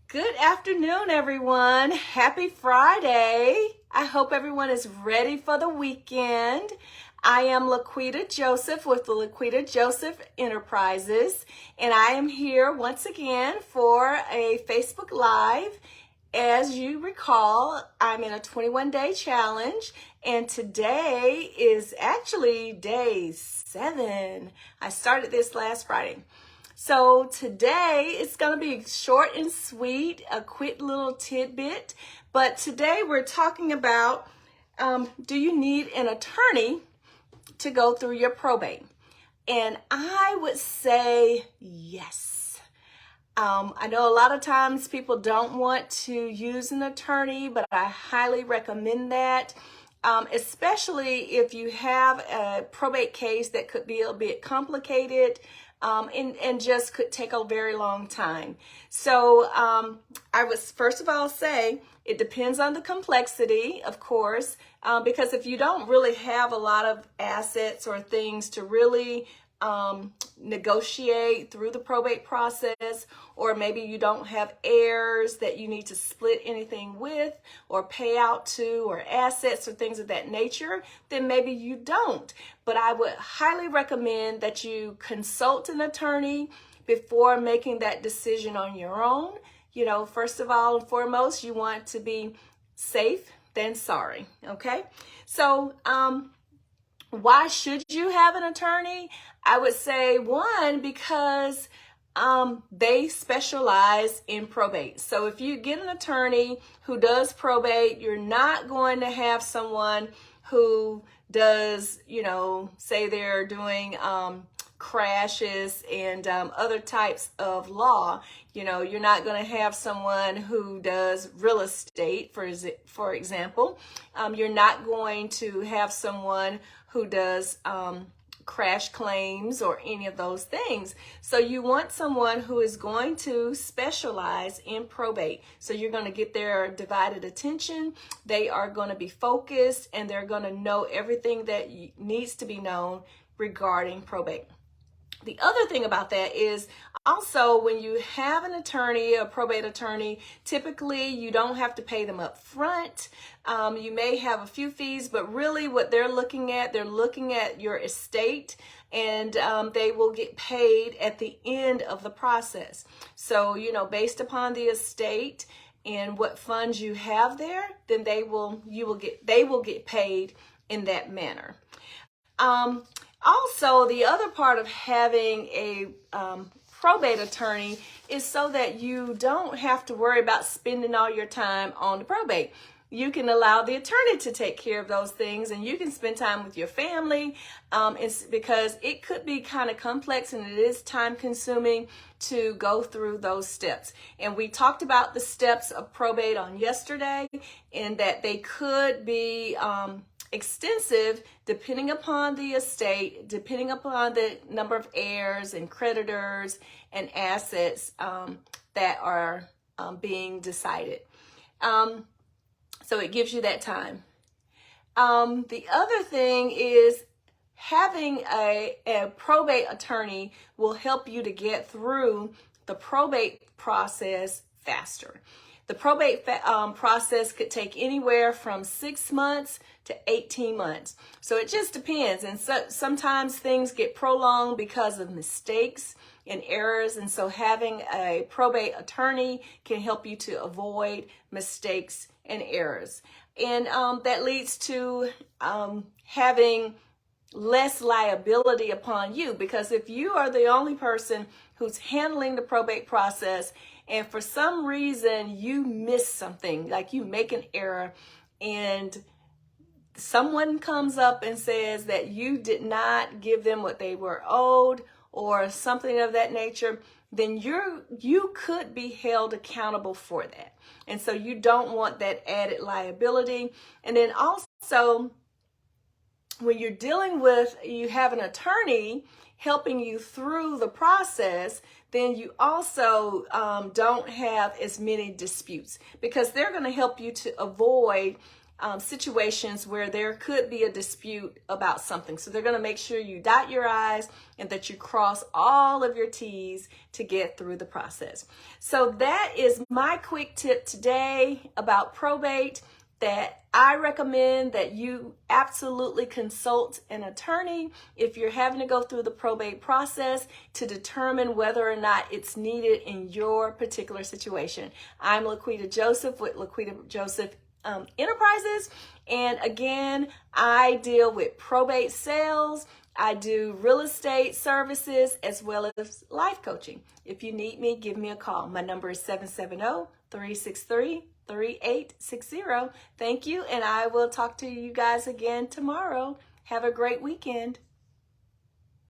Good afternoon, everyone. Happy Friday. I hope everyone is ready for the weekend. I am LaQuitta Joseph with the LaQuitta Joseph Enterprises, and I am here once again for a Facebook Live. As you recall, I'm in a 21-day challenge, and today is actually day 7. I started this last Friday. So today it's going to be short and sweet, a quick little tidbit. But today we're talking about, do you need an attorney to go through your probate? And I would say yes. I know a lot of times people don't want to use an attorney, but I highly recommend that. Especially if you have a probate case that could be a bit complicated, and just could take a very long time. So I would first of all say it depends on the complexity, of course, because if you don't really have a lot of assets or things to really negotiate through the probate process, or maybe you don't have heirs that you need to split anything with or pay out to, or assets or things of that nature, then maybe you don't. But I would highly recommend that you consult an attorney before making that decision on your own. You know, first of all and foremost, you want to be safe than sorry, okay? So, why should you have an attorney? I would say, one, because they specialize in probate. So if you get an attorney who does probate, you're not going to have someone who does, say they're doing crashes and other types of law. You're not going to have someone who does real estate, for example. You're not going to have someone who does crash claims or any of those things. So you want someone who is going to specialize in probate. So you're going to get their divided attention. They are going to be focused, and they're going to know everything that needs to be known regarding probate. The other thing about that is also when you have an attorney, a probate attorney, typically you don't have to pay them up front. You may have a few fees, but really what they're looking at your estate, and they will get paid at the end of the process. So, based upon the estate and what funds you have there, then they will get paid in that manner. Also, the other part of having a probate attorney is so that you don't have to worry about spending all your time on the probate. You can allow the attorney to take care of those things, and you can spend time with your family. It's because it could be kind of complex, and it is time consuming to go through those steps. And we talked about the steps of probate on yesterday, and that they could be extensive depending upon the estate, depending upon the number of heirs and creditors and assets that are being decided. So it gives you that time. The other thing is having a probate attorney will help you to get through the probate process faster. The probate process could take anywhere from 6 months to 18 months. So it just depends. And sometimes things get prolonged because of mistakes and errors. And so having a probate attorney can help you to avoid mistakes and errors. And that leads to having less liability upon you, because if you are the only person who's handling the probate process, and for some reason you miss something, like you make an error, and someone comes up and says that you did not give them what they were owed or something of that nature, then you could be held accountable for that. And so you don't want that added liability. And then also, when you're dealing with, you have an attorney helping you through the process, then you also don't have as many disputes, because they're going to help you to avoid situations where there could be a dispute about something. So they're going to make sure you dot your I's and that you cross all of your T's to get through the process. So that is my quick tip today about probate, that I recommend that you absolutely consult an attorney if you're having to go through the probate process to determine whether or not it's needed in your particular situation. I'm LaQuitta Joseph with LaQuitta Joseph Enterprises. And again, I deal with probate sales. I do real estate services as well as life coaching. If you need me, give me a call. My number is 770-363-3860. Thank you, and I will talk to you guys again tomorrow. Have a great weekend.